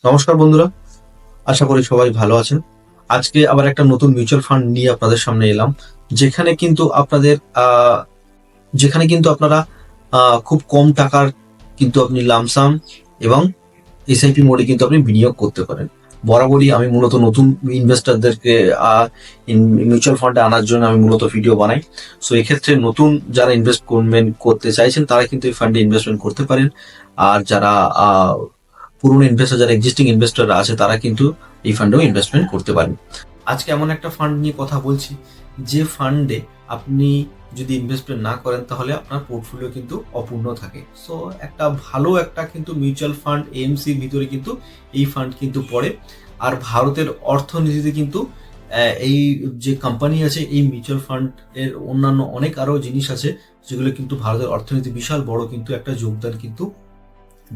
নমস্কার বন্ধুরা, আশা করি সবাই ভালো আছেন। আজকে আবার একটা নতুন মিউচুয়াল ফান্ড নিয়ে আপনাদের সামনে এলাম, যেখানে কিন্তু আপনাদের যেখানে কিন্তু আপনারা খুব কম টাকার কিন্তু আপনি লামসাম এবং এসআইপি মোডে কিন্তু আপনি বিনিয়োগ করতে পারেন। বরাবরই আমি মূলত নতুন ইনভেস্টরদেরকে মিউচুয়াল ফান্ডে আনার জন্য আমি মূলত ভিডিও বানাই। সো এক্ষেত্রে নতুন যারা ইনভেস্টমেন্ট করতে চাইছেন তারা কিন্তু এই ফান্ডে ইনভেস্টমেন্ট করতে পারেন। আর যারা পুরনো ইনভেস্টর, যারা এক্সিস্টিং ইনভেস্টর আছে, তারা কিন্তু এই ফান্ডেও ইনভেস্টমেন্ট করতে পারেন। আজকে এমন একটা ফান্ড নিয়ে কথা বলছি, যে ফান্ডে আপনি যদি ইনভেস্টমেন্ট না করেন তাহলে আপনার পোর্টফোলিও কিন্তু অপূর্ণ থাকে। সো একটা ভালো একটা কিন্তু মিউচুয়াল ফান্ড এএমসির ভিতরে কিন্তু এই ফান্ড কিন্তু পড়ে। আর ভারতের অর্থনীতিতে কিন্তু এই যে কোম্পানি আছে, এই মিউচুয়াল ফান্ড এর অন্যান্য অনেক আরো জিনিস আছে যেগুলো কিন্তু ভারতের অর্থনীতি বিশাল বড় কিন্তু একটা যোগদান কিন্তু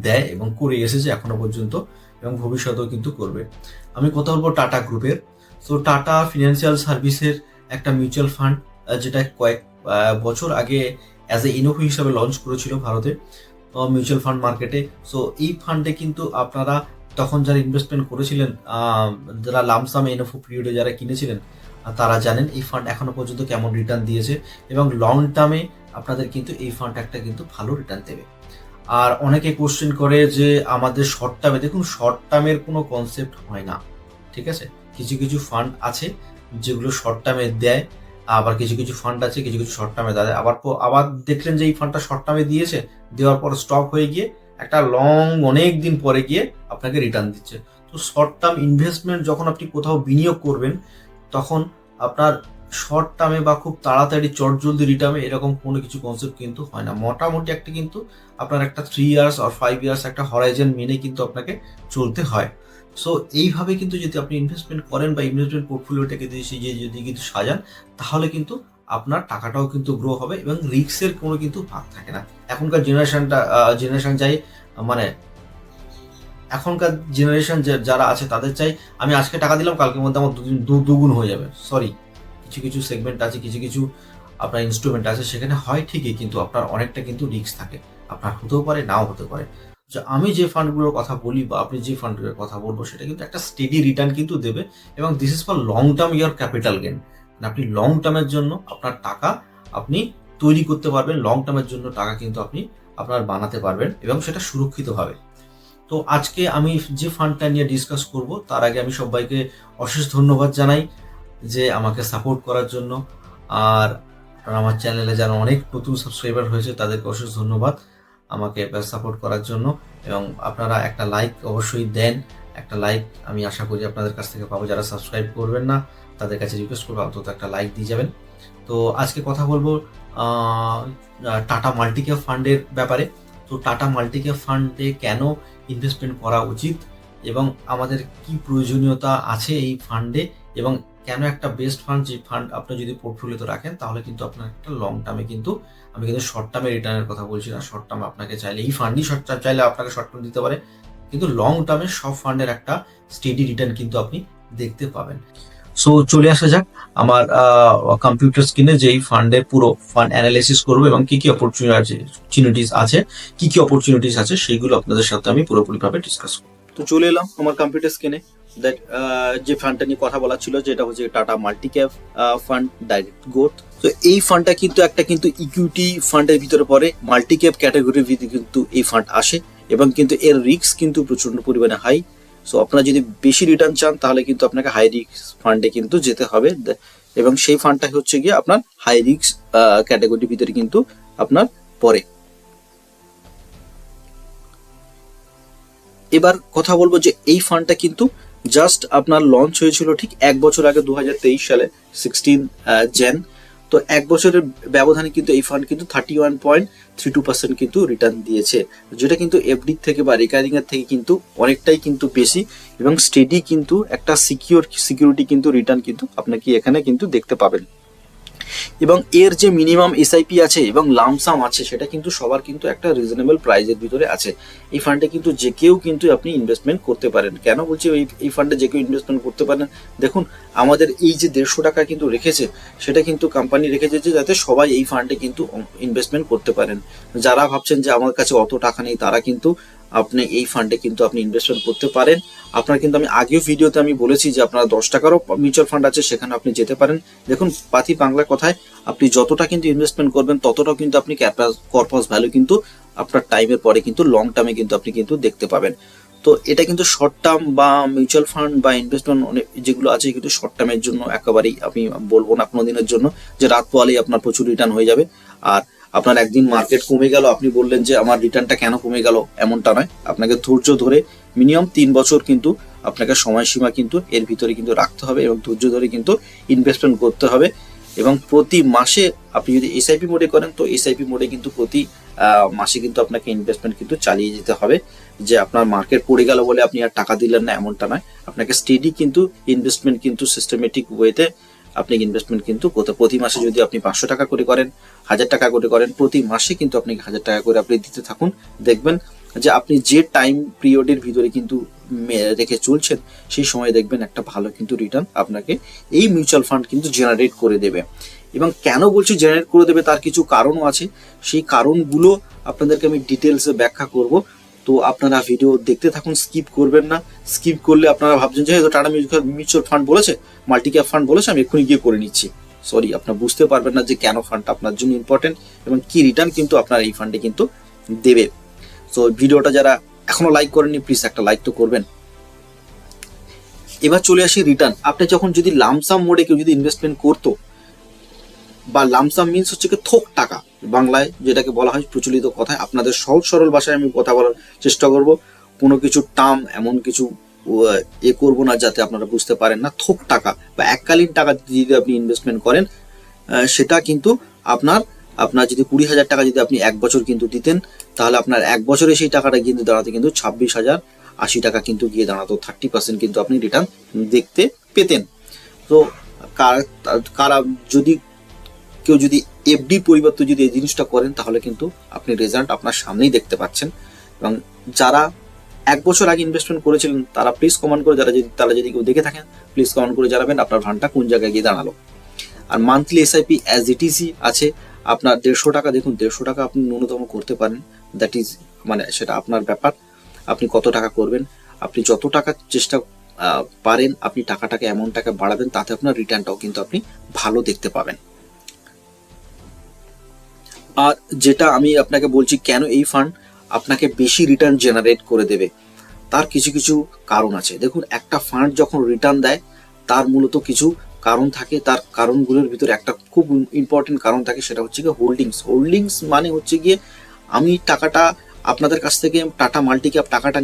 দেয় এবং করে এসেছে এখনো পর্যন্ত, এবং ভবিষ্যতেও কিন্তু করবে। আমি কথা বলবো টাটা গ্রুপের। তো টাটা ফিনান্সিয়াল সার্ভিসের একটা মিউচুয়াল ফান্ড, যেটা কয়েক বছর আগে অ্যাজ এ ইনোভো হিসাবে লঞ্চ করেছিল ভারতে মিউচুয়াল ফান্ড মার্কেটে। সো এই ফান্ডে কিন্তু আপনারা তখন যারা ইনভেস্টমেন্ট করেছিলেন, যারা লামসাম ইনোভো পিরিয়ডে যারা কিনেছিলেন, তারা জানেন এই ফান্ড এখনো পর্যন্ত কেমন রিটার্ন দিয়েছে, এবং লং টার্মে আপনাদের কিন্তু এই ফান্ড একটা কিন্তু ভালো রিটার্ন দেবে। আর অনেকে কোশ্চেন করে যে আমাদের শর্ট টার্মে, দেখুন শর্ট টার্মের কোনো কনসেপ্ট হয় না, ঠিক আছে। কিছু কিছু ফান্ড আছে যেগুলো শর্ট টার্মে দেয়, আবার কিছু কিছু ফান্ড আছে কিছু কিছু শর্ট টার্মে দেয়। আবার দেখলেন যে এই ফান্ডটা শর্ট টার্মে দিয়েছে, দেওয়ার পর স্টপ হয়ে গিয়ে একটা লং অনেক দিন পরে গিয়ে আপনাকে রিটার্ন দিচ্ছে। তো শর্ট টার্ম ইনভেস্টমেন্ট যখন আপনি কোথাও বিনিয়োগ করবেন, তখন আপনার শর্ট টার্মে বা খুব তাড়াতাড়ি চটজলদি রিটার্নে এরকম কোনো কিছু কনসেপ্ট কিন্তু হয় না। মোটামুটি একটা কিন্তু আপনার একটা 3 ইয়ার্স আর 5 ইয়ার্স একটা হরাইজন মেনে কিন্তু আপনাকে চলতে হয়। সো এইভাবে কিন্তু যদি আপনি ইনভেস্টমেন্ট করেন বা ইনভেস্টমেন্ট পোর্টফোলিওটাকে যদি কিন্তু সাজান, তাহলে কিন্তু আপনার টাকাটাও কিন্তু গ্রো হবে এবং রিস্কের কোনো কিন্তু ভাগ থাকে না। এখনকার জেনারেশন চাই, মানে এখনকার জেনারেশন যারা আছে তাদের চাই আমি আজকে টাকা দিলাম কালকের মধ্যে আমার দুগুণ হয়ে যাবে। সরি, কিছু কিছু সেগমেন্ট আছে, কিছু কিছু আপনার ইনস্ট্রুমেন্ট আছে, সেখানে হয় ঠিকই কিন্তু আপনার অনেকটা কিন্তু রিস্ক থাকে, আপনার হতেও পারে নাও হতে পারে। যে আমি যে ফান্ডগুলোর কথা বলি বা আপনি যে ফান্ডগুলোর কথা বলবো, সেটা কিন্তু একটা স্টেডি রিটার্ন কিন্তু দেবে, এবং this is for long term year capital gain. আপনি লং টার্মের জন্য আপনার টাকা আপনি তৈরি করতে পারবেন, লং টার্মের জন্য টাকা কিন্তু আপনি আপনার বানাতে পারবেন, এবং সেটা সুরক্ষিতভাবে। তো আজকে আমি যে ফান্ডটা নিয়ে ডিসকাস করব, তার আগে আমি সবাইকে অশেষ ধন্যবাদ জানাই যে আমাকে সাপোর্ট করার জন্য। আর আমার চ্যানেলে যারা অনেক নতুন সাবস্ক্রাইবার হয়েছে তাদেরকে অশেষ ধন্যবাদ আমাকে সাপোর্ট করার জন্য, এবং আপনারা একটা লাইক অবশ্যই দেন। একটা লাইক আমি আশা করি আপনাদের কাছ থেকে পাবো। যারা সাবস্ক্রাইব করবেন না তাদের কাছে রিকোয়েস্ট করবো অন্তত একটা লাইক দিয়ে যাবেন। তো আজকে কথা বলবো টাটা মাল্টিক্যাপ ফান্ডের ব্যাপারে। তো টাটা মাল্টিক্যাপ ফান্ডে কেন ইনভেস্টমেন্ট করা উচিত, এবং আমাদের কি প্রয়োজনীয়তা আছে এই ফান্ডে, এবং কেন একটা বেস্ট ফান্ড, যে ফান্ড আপনি যদি পোর্টফোলিওতে রাখেন তাহলে কিন্তু আপনার একটা লং টার্মে কিন্তু, আমি কিন্তু শর্ট টার্মে রিটার্নের কথা বলছি না, শর্ট টার্মে আপনাকে চাইলে এই ফান্ডই শর্ট টার্ম চাইলে আপনাকে শর্ট টার্ম দিতে পারে, কিন্তু লং টার্মে সব ফান্ডের একটা স্টেডি রিটার্ন কিন্তু আপনি দেখতে পাবেন। সো চলে আসা যাক আমার কম্পিউটার স্ক্রিনে, যে এই ফান্ডের পুরো ফান্ড অ্যানালাইসিস করবো এবং কি কি অপরচুনিটিস আছে, সেইগুলো আপনাদের সাথে আমি পুরোপুরিভাবে ডিসকাস করবো। তো চলে এলাম আমার কম্পিউটার স্ক্রিনে। দেখ, যে ফান্ডটা নিয়ে কথা বলা ছিল, যেটা হচ্ছে টাটা মাল্টিক্যাপ ফান্ড ডাইরেক্ট গ্রোথ। তো এই ফান্ডটা কিন্তু একটা কিন্তু ইকুইটি ফান্ডের ভিতরে পড়ে, মাল্টিক্যাপ ক্যাটাগরির ভিতরে কিন্তু এই ফান্ড আসে, এবং কিন্তু এর রিস্ক কিন্তু প্রচন্ড পরিমাণে হাই। সো আপনারা যদি বেশি রিটার্ন চান তাহলে কিন্তু আপনাকে হাই রিস্ক ফান্ডে কিন্তু যেতে হবে, এবং সেই ফান্ডটা হচ্ছে গিয়ে আপনার হাই রিস্ক ক্যাটাগরির ভিতরে কিন্তু আপনার পড়ে। এবার কথা বলবো যে এই ফান্ডটা কিন্তু জাস্ট আপনার লঞ্চ হয়েছিল ঠিক 1 বছর আগে, 2023 সালে 16 jan। তো 1 বছরের ব্যবধানে কিন্তু এই ফান্ড কিন্তু 31.32% কিন্তু রিটার্ন দিয়েছে, যেটা কিন্তু এফডি থেকে বা রিকারিং এর থেকে কিন্তু অনেকটাই কিন্তু বেশি, এবং স্টেডি কিন্তু একটা সিকিউরিটি কিন্তু রিটার্ন কিন্তু আপনাকে এখানে কিন্তু দেখতে পাবেন। এবং এর যে মিনিমাম এসআইপি আছে এবং লামসাম আছে, সেটা কিন্তু সবার কিন্তু একটা রিজনেবল প্রাইজের ভিতরে আছে। এই ফান্ডে কিন্তু যে কেউ কিন্তু আপনি ইনভেস্টমেন্ট করতে পারেন। কেন বলছি এই ফান্ডে যে কেউ ইনভেস্টমেন্ট করতে পারেন, দেখুন আমাদের এই যে 150 টাকা কিন্তু রেখেছে, সেটা কিন্তু কোম্পানি রেখেছে যে যাতে সবাই এই ফান্ডে কিন্তু ইনভেস্টমেন্ট করতে পারেন। যারা ভাবছেন যে আমার কাছে অত টাকা নেই, তারা কিন্তু আপনি এই ফান্ডে কিন্তু আপনি ইনভেস্টমেন্ট করতে পারেন। আপনার কিন্তু আমি আগেও ভিডিওতে আমি বলেছি যে আপনার 10 টাকারও মিউচুয়াল ফান্ড আছে, সেখানে আপনি যেতে পারেন। দেখুন পাতি বাংলা কথায়, আপনি যতটা কিন্তু ইনভেস্টমেন্ট করবেন ততটাও কিন্তু আপনি কর্পাস ভ্যালু কিন্তু আপনার টাইমের পরে কিন্তু লং টার্মে কিন্তু আপনি কিন্তু দেখতে পাবেন। তো এটা কিন্তু শর্ট টার্ম বা মিউচুয়াল ফান্ড বা ইনভেস্টমেন্ট অনেক যেগুলো আছে কিন্তু শর্ট টার্মের জন্য একেবারেই আমি বলবো না কোনো দিনের জন্য যে রাত পোয়ালেই আপনার প্রচুর রিটার্ন হয়ে যাবে। আর আপনার একদিন মার্কেট কমে গেল, আপনি বললেন যে আমার রিটার্নটা কেন কমে গেল, এমনটা নয়। আপনাকে ধৈর্য ধরে মিনিমাম 3 বছর কিন্তু আপনাকে সময়সীমা কিন্তু এর ভিতরে কিন্তু রাখতে হবে এবং ধৈর্য ধরে কিন্তু ইনভেস্টমেন্ট করতে হবে। এবং প্রতি মাসে আপনি যদি এসআইপি মোডে করেন তো এসআইপি মোডে কিন্তু প্রতি মাসে কিন্তু আপনাকে ইনভেস্টমেন্ট কিন্তু চালিয়ে যেতে হবে। যে আপনার মার্কেট পড়ে গেল বলে আপনি আর টাকা দিলেন না, এমনটা নয়। আপনাকে স্টেডি কিন্তু ইনভেস্টমেন্ট কিন্তু সিস্টেমেটিক ওয়েতে আপনি ইনভেস্টমেন্ট কিন্তু প্রতি মাসে যদি আপনি 500 টাকা করে করেন, 1000 টাকা করে করেন, প্রতি মাসে কিন্তু আপনি 1000 টাকা করে আপনি দিতে থাকুন। দেখবেন যে আপনি যে টাইম পিরিয়ডের ভিতরে কিন্তু রেখে চলছেন সেই সময় দেখবেন একটা ভালো কিন্তু রিটার্ন আপনাকে এই মিউচুয়াল ফান্ড কিন্তু জেনারেট করে দেবে। এবং কেন বলছি জেনারেট করে দেবে, তার কিছু কারণও আছে। সেই কারণগুলো আপনাদেরকে আমি ডিটেলসে ব্যাখ্যা করব। তো আপনারা ভিডিও দেখতে থাকুন, স্কিপ করবেন না। স্কিপ করলে আপনারা ভাবছেন যে টাটা মিউচুয়াল ফান্ড বলেছে, মাল্টি ক্যাপ ফান্ড বলেছে, আমি এক্ষুনি গিয়ে করে নিচ্ছি। সরি, আপনারা বুঝতে পারবেন না যে কেন ফান্ডটা আপনার জন্য ইম্পর্টেন্ট এবং কি রিটার্ন কিন্তু আপনার এই ফান্ডে কিন্তু দেবে। সো ভিডিওটা যারা এখনো লাইক করেননি প্লিজ একটা লাইক তো করবেন। এবার চলে আসি রিটার্ন। আপনি যখন যদি লামসাম মোডে কেউ যদি ইনভেস্টমেন্ট করতো, বা লামসাম মিনস হচ্ছে কি থোক টাকা, বাংলায় যেটাকে বলা হয় প্রচলিত কথায়, আপনাদের সহজ সরল ভাষায় আমি কথা বলার চেষ্টা করব। কোনো কিছু টার্ম এমন কিছু করব না যাতে আপনারা বুঝতে পারেন না। থোক টাকা বা এককালীন টাকা যদি আপনি ইনভেস্টমেন্ট করেন, সেটা কিন্তু আপনার যদি 20,000 টাকা যদি আপনি 1 বছর কিন্তু দিতেন, তাহলে আপনার 1 বছরে সেই টাকাটা কিন্তু দাঁড়াতে কিন্তু 26,080 টাকা কিন্তু গিয়ে দাঁড়াতো। 30% কিন্তু আপনি রিটার্ন দেখতে পেতেন। তো কারা যদি কেউ যদি এফডি পরিবর্তে যদি এই জিনিসটা করেন, তাহলে কিন্তু আপনি রেজাল্ট আপনার সামনেই দেখতে পাচ্ছেন। এবং যারা 1 বছর আগে ইনভেস্টমেন্ট করেছিলেন তারা প্লিজ কমেন্ট করে, তারা যদি কেউ দেখে থাকেন প্লিজ কমেন্ট করে জানাবেন আপনার ফান্ডটা কোন জায়গায় গিয়ে দাঁড়ালো। আর মান্থলি এসআইপি অ্যাজ ইট ইজই আছে আপনার 150 টাকা। দেখুন 150 টাকা আপনি ন্যূনতম করতে পারেন, দ্যাট ইজ মানে সেটা আপনার ব্যাপার, আপনি কত টাকা করবেন। আপনি যত টাকা চেষ্টা পারেন আপনি টাকাটাকে এমন টাকা বাড়াবেন, তাতে আপনার রিটার্নটাও কিন্তু আপনি ভালো দেখতে পাবেন। আর যেটা আমি আপনাকে বলছি কেন এই ফান্ড আপনাকে বেশি রিটার্ন জেনারেট করে দেবে, তার কিছু কিছু কারণ আছে। দেখুন একটা ফান্ড যখন রিটার্ন দেয় তার মূলত কিছু কারণ থাকে। তার কারণগুলোর ভিতরে একটা খুব ইম্পর্টেন্ট কারণ থাকে, সেটা হচ্ছে গিয়ে হোল্ডিংস মানে হচ্ছে গিয়ে আমি টাকাটা আপনাদের কাছ থেকে টাটা মাল্টি ক্যাপ টাকাটা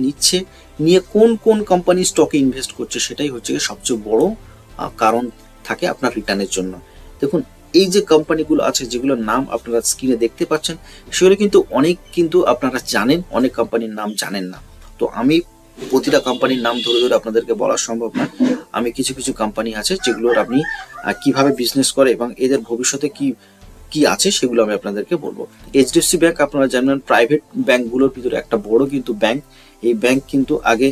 নিয়ে কোন কোন কোম্পানি স্টকে ইনভেস্ট করছে, সেটাই হচ্ছে গিয়ে সবচেয়ে বড় কারণ থাকে আপনার রিটার্নের জন্য। দেখুন এই যে কোম্পানিগুলো আছে যেগুলোর নাম আপনারা স্ক্রিনে দেখতে পাচ্ছেন, সেগুলো কিন্তু অনেক কিন্তু আপনারা জানেন, অনেক কোম্পানির নাম জানেন না। তো আমি প্রতিটা কোম্পানির নাম ধরে ধরে আপনাদেরকে বলা সম্ভব না। আমি কিছু কিছু কোম্পানি আছে যেগুলোর আপনি কিভাবে বিজনেস করে এবং এদের ভবিষ্যতে কি আছে সেগুলো আমি আপনাদেরকে বলবো। এইচডিএফসি ব্যাংক আপনারা জানেন প্রাইভেট ব্যাংকগুলোর ভিতরে একটা বড় কিন্তু ব্যাংক। এই ব্যাংক কিন্তু আগে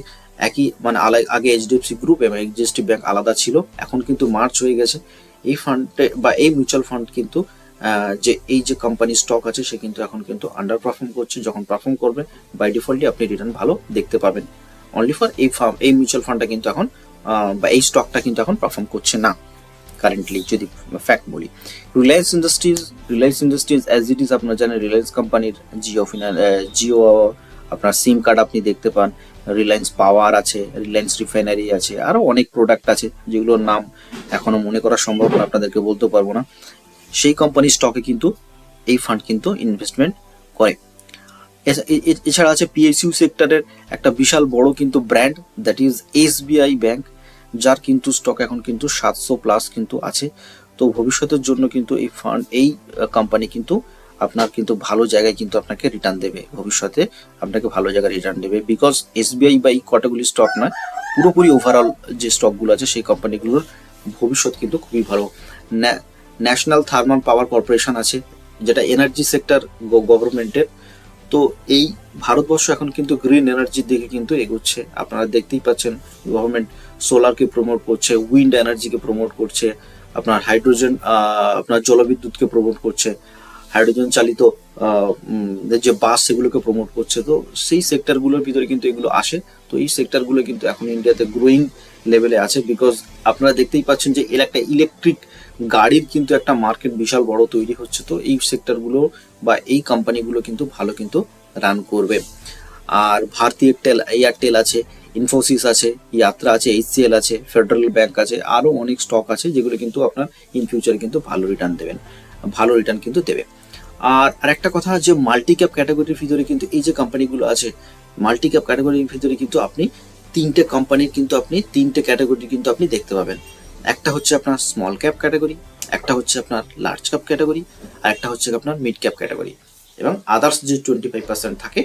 আগে এইচডিএফসি গ্রুপ এবং এইচডিএফসি ব্যাংক আলাদা ছিল, এখন কিন্তু মার্চ হয়ে গেছে। এই ফান্ডে বা এই মিউচুয়াল ফান্ড কিন্তু এই যে কোম্পানি স্টক আছে সে কিন্তু এখন কিন্তু আন্ডার পারফর্ম করছে। যখন পারফর্ম করবে বাই ডিফল্টলি আপনি রিটার্ন ভালো দেখতে পাবেন। অনলি ফর এই মিউচুয়াল ফান্ডটা কিন্তু এখন বা এই স্টকটা কিন্তু এখন পারফর্ম করছে না কারেন্টলি, যদি ফ্যাক্ট বলি। Reliance industries as it is আপনারা জানেন, রিলায়েন্স কোম্পানির জিও আপনার সিম কার্ড আপনি দেখতে পান, রিলায়েন্স পাওয়ার আছে, রিলায়েন্স রিফাইনারি আছে, আরো অনেক প্রোডাক্ট আছে যেগুলোর নাম এখনো মনে করা সম্ভব না, আপনাদেরকে বলতে পারবো না। সেই কোম্পানির স্টকে কিন্তু এই ফান্ড কিন্তু ইনভেস্টমেন্ট করে। এছাড়া আছে পিএসইউ সেক্টরের একটা বিশাল বড় কিন্তু brand, that is SBI bank, যার কিন্তু স্টক এখন কিন্তু 700+ কিন্তু আছে। তো ভবিষ্যতের জন্য কিন্তু এই কোম্পানি কিন্তু আপনার কিন্তু ভালো জায়গায় কিন্তু আপনাকে রিটার্ন দেবে, ভবিষ্যতে আপনাকে ভালো জায়গায় রিটার্ন দেবে। বিকজ এসবিআই বা এই কটাগুলি স্টক নয়, পুরোপুরি ওভারঅল যে স্টকগুলো আছে সেই কোম্পানিগুলোর ভবিষ্যৎ কিন্তু খুবই ভালো। ন্যাশনাল থার্মাল পাওয়ার কর্পোরেশন আছে, যেটা এনার্জি সেক্টর গভর্নমেন্টের। তো এই ভারতবর্ষ এখন কিন্তু গ্রিন এনার্জির দিকে কিন্তু এগোচ্ছে, আপনারা দেখতেই পাচ্ছেন। গভর্নমেন্ট সোলারকে প্রমোট করছে, উইন্ড এনার্জিকে প্রমোট করছে, আপনার হাইড্রোজেন আপনার জলবিদ্যুৎকে প্রমোট করছে। হাইড্রোজেন চালিত যে বাস সেগুলোকে প্রমোট করছে। তো সেই সেক্টরগুলোর ভিতরে কিন্তু এগুলো আসে। তো এই সেক্টরগুলো কিন্তু এখন ইন্ডিয়াতে গ্রোয়িং লেভেলে আছে, বিকজ আপনারা দেখতেই পাচ্ছেন যে এর একটা ইলেকট্রিক গাড়ির কিন্তু একটা মার্কেট বিশাল বড় তৈরি হচ্ছে। তো এই সেক্টরগুলো বা এই কোম্পানিগুলো কিন্তু ভালো কিন্তু রান করবে। আর ভারতী এয়ারটেল আছে, ইনফোসিস আছে, যাত্রা আছে, HCL আছে, ফেডারেল ব্যাংক আছে, আরও অনেক স্টক আছে যেগুলো কিন্তু আপনার ইন ফিউচারে কিন্তু ভালো রিটার্ন কিন্তু দেবে। আর আরেকটা কথা, যে মাল্টি ক্যাপ ক্যাটাগরির ভিতরে কিন্তু এই যে কোম্পানিগুলো আছে, মাল্টি ক্যাপ ক্যাটাগরির ভিতরে কিন্তু আপনি তিনটে ক্যাটাগরি কিন্তু আপনি দেখতে পাবেন। একটা হচ্ছে আপনার স্মল ক্যাপ ক্যাটাগরি, একটা হচ্ছে আপনার লার্জ ক্যাপ ক্যাটাগরি, আর একটা হচ্ছে আপনার মিড ক্যাপ ক্যাটাগরি। এবং আদার্স যে 25% থাকে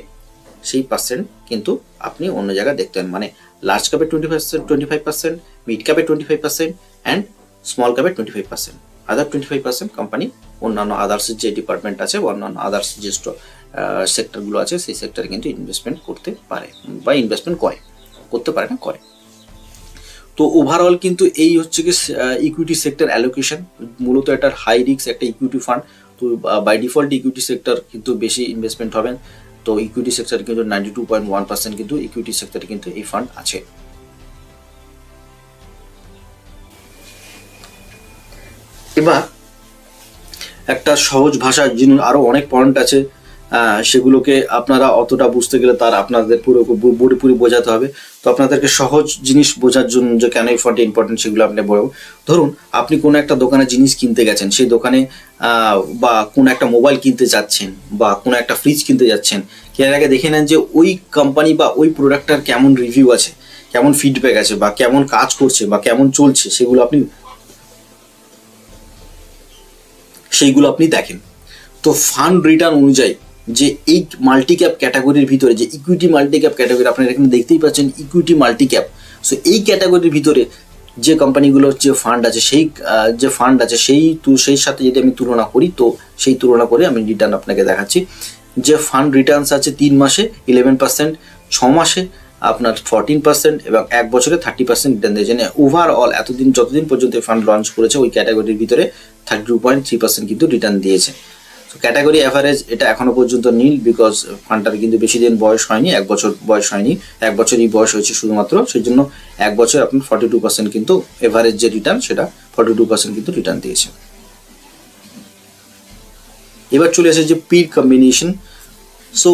সেই পার্সেন্ট কিন্তু আপনি অন্য জায়গায় দেখতে পান, মানে লার্জ ক্যাপে 25%, মিড ক্যাপে 25%, অ্যান্ড স্মল ক্যাপে 25%। আদার 25% কোম্পানি অন্যান্য আদার্স যে ডিপার্টমেন্ট আছে, অন্যান্য আদার্স যে সেক্টরগুলো আছে সেই সেক্টরে কিন্তু ইনভেস্টমেন্ট করতে পারে বা ইনভেস্টমেন্ট করতে পারে না, করে। তো ওভারঅল কিন্তু এই হচ্ছে কি ইকুইটি সেক্টর অ্যালোকেশন। মূলত এটা হাই রিস্ক একটা ইকুইটি ফান্ড। তো বাই ডিফল্ট ইকুইটি সেক্টর কিন্তু বেশি ইনভেস্টমেন্ট হবেন। তো ইকুইটি সেক্টর কিন্তু 92.1% কিন্তু ইকুইটি সেক্টরে কিন্তু এই ফান্ড আছে। এবার একটা সহজ ভাষা, যিনি আরো অনেক পয়েন্ট আছে সেগুলোকে আপনারা অতটা বুঝতে গেলে তার আপনাদের পুরোপুরি বোঝাতে হবে। তো আপনাদেরকে সহজ জিনিস বোঝার জন্য যে কেন এই ফান্ডটা ইম্পর্টেন্ট সেগুলো আপনি বলবো। ধরুন আপনি কোনো একটা দোকানে জিনিস কিনতে গেছেন, সেই দোকানে বা কোনো একটা মোবাইল কিনতে যাচ্ছেন বা কোনো একটা ফ্রিজ কিনতে যাচ্ছেন, এর আগে দেখে নেন যে ওই কোম্পানি বা ওই প্রোডাক্টটার কেমন রিভিউ আছে, কেমন ফিডব্যাক আছে, বা কেমন কাজ করছে বা কেমন চলছে, সেইগুলো আপনি দেখেন। তো ফান্ড রিটার্ন অনুযায়ী যে এই মাল্টি ক্যাপ ক্যাটাগরির ভিতরে যে ইকুইটি মাল্টি ক্যাপ ক্যাটাগরি আপনারা এখানে দেখতেই পাচ্ছেন, ইকুইটি মাল্টি ক্যাপ। সো এই ক্যাটাগরির ভিতরে যে কোম্পানিগুলোর যে ফান্ড আছে সেই সাথে যদি আমি তুলনা করি, তো সেই তুলনা করে আমি রিটার্ন আপনাকে দেখাচ্ছি। যে ফান্ড রিটার্নস আছে 3 মাসে 11%, 6 মাসে আপনার 14%, এবং 1 বছরে 30% রিটার্ন দিয়েছে। ওভারঅল যতদিন পর্যন্ত ফান্ড লঞ্চ করেছে ওই ক্যাটাগরির ভিতরে 32.3% কিন্তু রিটার্ন দিয়েছে। তো ক্যাটাগরি অ্যাভারেজ এটা এখনো পর্যন্ত নীল, বিকজ ফান্ডটার কিন্তু বেশি দিন বয়স হয়নি, 1 বছর বয়স হয়নি, 1 বছরই বয়স হয়েছে শুধুমাত্র। সেই জন্য 1 বছর আপনার 42% কিন্তু এভারেজ যে রিটার্ন সেটা 42% কিন্তু রিটার্ন দিয়েছে। এবার চলে আসে যে পির কম্বিনেশন। সো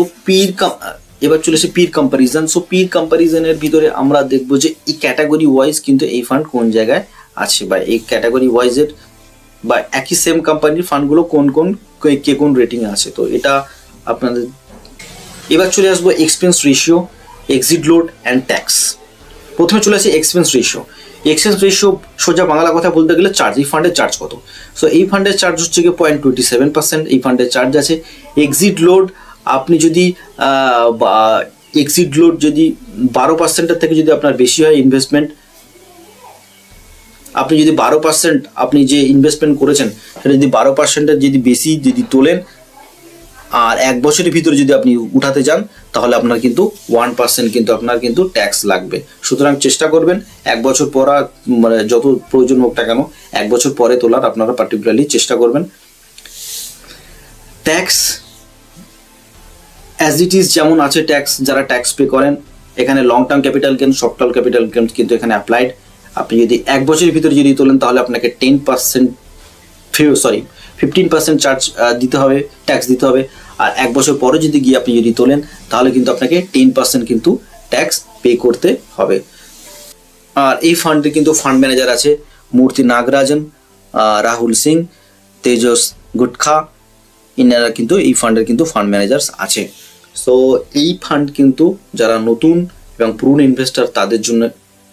এবার চলে আসে পির কম্পারিজন। সো পির কম্পারিজনের ভিতরে আমরা দেখবো যে এই ক্যাটাগরি ওয়াইজ কিন্তু এই ফান্ড কোন জায়গায় আছে, বা এই ক্যাটাগরি ওয়াইজের বা একই সেম কোম্পানির ফান্ডগুলো কোন রেটিং আছে। তো এটা আপনাদের এবার চলে আসবো expense ratio, exit load and tax. প্রথমে চলে আসে এক্সপেন্স রেশিও। সোজা বাংলা কথা বলতে গেলে চার্জ, এই ফান্ডের চার্জ কত। সো এই ফান্ডের চার্জ হচ্ছে গিয়ে 0.27% এই ফান্ডের চার্জ আছে। এক্সিট লোড আপনি যদি এক্সিট লোড যদি 12%-এর থেকে যদি আপনার বেশি হয় ইনভেস্টমেন্ট, আপনি যদি 12% আপনি যে ইনভেস্টমেন্ট করেছেন সেটা যদি 12%-এর যদি বেশি যদি তোলেন আর 1 বছরের ভিতরে যদি আপনি উঠাতে যান, তাহলে আপনার কিন্তু 1% কিন্তু আপনার কিন্তু ট্যাক্স লাগবে। সুতরাং চেষ্টা করবেন 1 বছর পর, মানে যত প্রয়োজন হোক না কেন 1 বছর পরে তোলার আপনারা পার্টিকুলারলি চেষ্টা করবেন। ট্যাক্স অ্যাজ ইট ইজ যেমন আছে ট্যাক্স, যারা ট্যাক্স পে করেন, এখানে long term capital gain, short term capital gain কিন্তু এখানে অ্যাপ্লাইড। আপনি যদি 1 বছরের ভিতরে যদি তোলেন তাহলে আপনাকে 15% চার্জ দিতে হবে, ট্যাক্স দিতে হবে। আর 1 বছর পরে যদি গিয়ে আপনি যদি তোলেন তাহলে কিন্তু আপনাকে 10% কিন্তু ট্যাক্স পে করতে হবে। আর এই ফান্ডে কিন্তু ফান্ড ম্যানেজার আছে মূর্তি নাগরাজন, রাহুল সিং, তেজস গুটখা, ইনারা কিন্তু এই ফান্ডের কিন্তু ফান্ড ম্যানেজার্স আছে। সো এই ফান্ড কিন্তু যারা নতুন এবং পুরনো ইনভেস্টার তাদের জন্য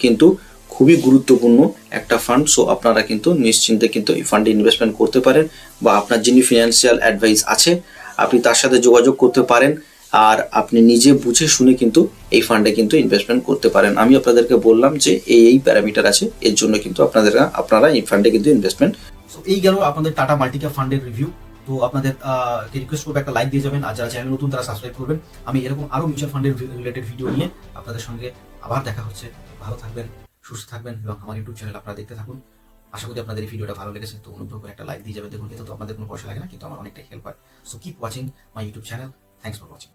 কিন্তু খুবই গুরুত্বপূর্ণ একটা ফান্ড। সো আপনারা কিন্তু নিশ্চিন্তে কিন্তু এই ফান্ডে ইনভেস্টমেন্ট করতে পারেন, বা আপনার যিনি ফিনান্সিয়াল অ্যাডভাইস আছে আপনি তার সাথে যোগাযোগ করতে পারেন, আর আপনি নিজে বুঝে শুনে কিন্তু এই ফান্ডে কিন্তু ইনভেস্টমেন্ট করতে পারেন। আমি আপনাদেরকে বললাম যে এই প্যারামিটার আছে, এর জন্য কিন্তু আপনারা এই ফান্ডে কিন্তু ইনভেস্টমেন্ট। সো এই গেল আপনাদের টাটা মাল্টিক্যাপ ফান্ডের রিভিউ। তো আপনাদের রিকোয়েস্ট করবো একটা লাইক দিয়ে যাবেন, আর যারা চ্যানেল নতুন তারা সাবস্ক্রাইব করবেন। আমি এরকম আরো মিউচুয়াল ফান্ডের রিলেটেড ভিডিও নিয়ে আপনাদের সঙ্গে আবার দেখা হচ্ছে। ভালো থাকবেন, সুস্থ থাকবেন, এবং আমার ইউটিউব চ্যানেল আপনারা দেখতে থাকুন। আশা করি আপনাদের এই ভিডিওটা ভালো লেগেছে। তো অনুগ্রহ করে একটা লাইক দিয়ে যাবেন। দেখুন এতে তো আপনাদের কোনো পয়সা লাগে না, কিন্তু আমার অনেকটাই হেল্প হয়। So keep watching my YouTube channel. Thanks for watching.